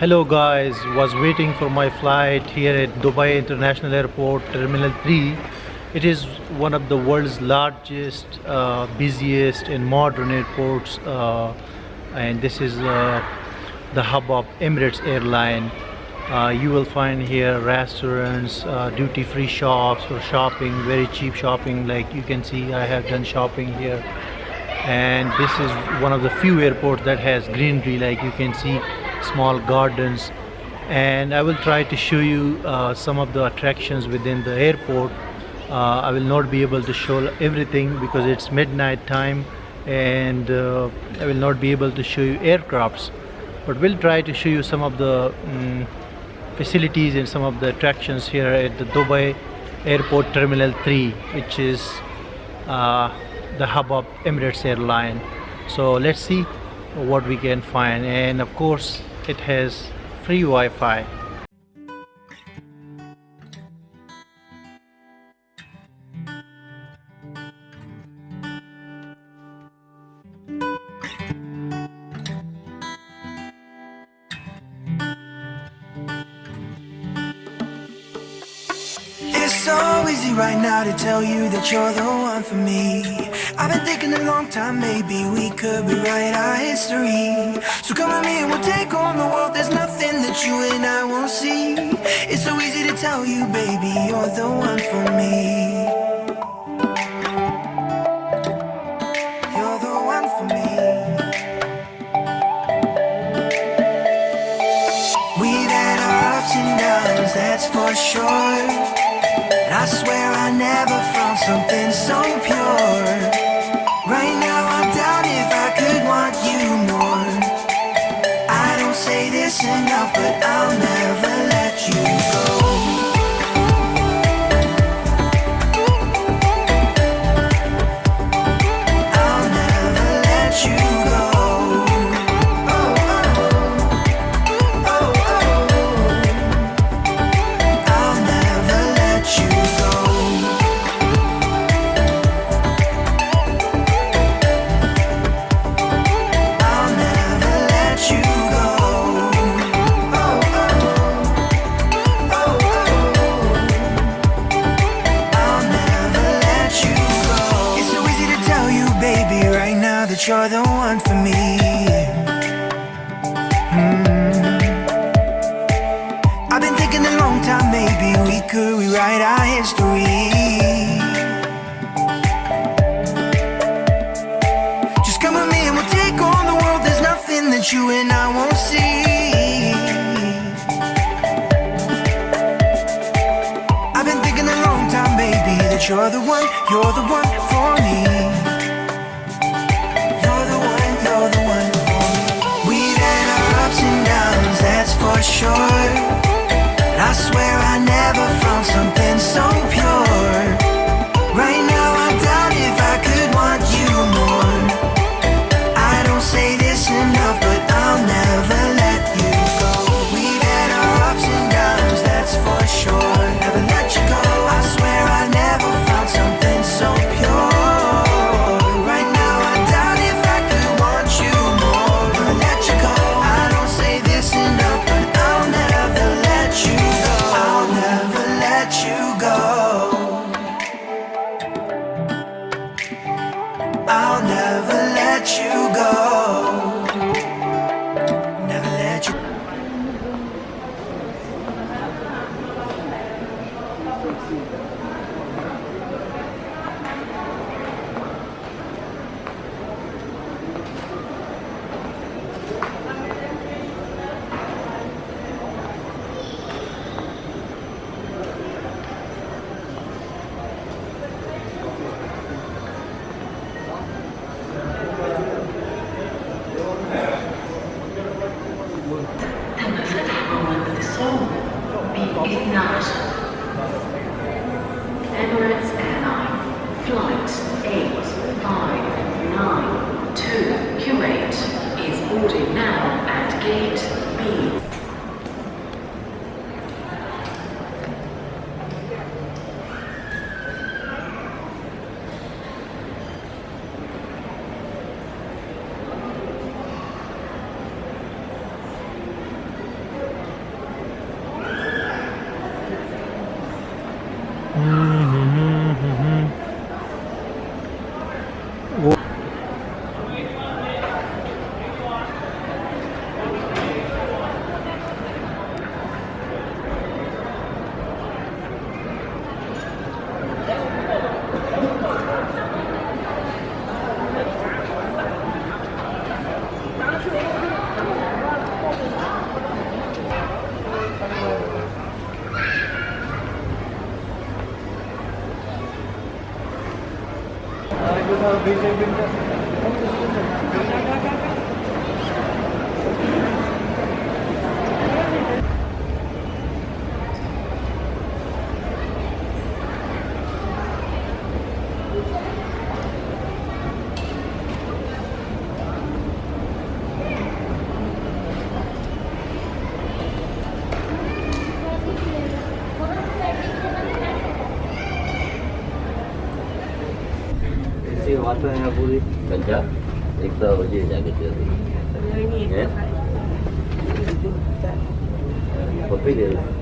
Hello guys, was waiting for my flight here at Dubai International Airport Terminal 3. It is one of the world's largest, busiest and modern airports, and this is the hub of Emirates airline. You will find here restaurants, duty-free shops for shopping, very cheap shopping. Like you can see, I have done shopping here, and this is one of the few airports that has greenery. Like you can see small gardens, and I will try to show you some of the attractions within the airport. I will not be able to show everything because it's midnight time, and I will not be able to show you aircrafts, but we'll try to show you some of the facilities and some of the attractions here at the Dubai Airport Terminal 3, which is the hub of Emirates airline. So let's see what we can find, and of course it has free Wi-Fi. It's so easy right now to tell you that you're the one for me. I've been thinking a long time, maybe we could rewrite our history. So come with me and we'll take on the world. There's nothing that you and I won't see. It's so easy to tell you, baby, you're the one for me. You're the one for me. We've had our ups and downs, that's for sure. I swear I never found something so pure. Right now I doubt if I could want you more. I don't say this enough, but I'll never let you go. I'll never let you go. Oh, oh, oh, oh. I'll never let you go. I'll never let you go. Oh, oh, oh, oh. I'll never let you go. It's so easy to tell you, baby, right now that you're the one for me. I've been thinking a long time, maybe we could rewrite our history. Just come with me and we'll take on the world. There's nothing that you and I won't see. I've been thinking a long time, baby, that you're the one for me. You're the one for me. We've had our ups and downs, that's for sure. I swear I never found something so pure. Right now I doubt if I could want you more. I don't say this enough, but I'll never let you go. We've had our ups and downs, that's for sure. Never let you go. I swear I never found something so pure. Right now I doubt if I could want you more. Never let you go. I don't say this enough, but I'll never let you go. I'll never let you go. I'll never let you go. Never let you. Emirates Airline, Flight 8592 Kuwait is boarding now at Gate B. वो Kerja, kita kerja jaga kerja. Ya. Kopi dia.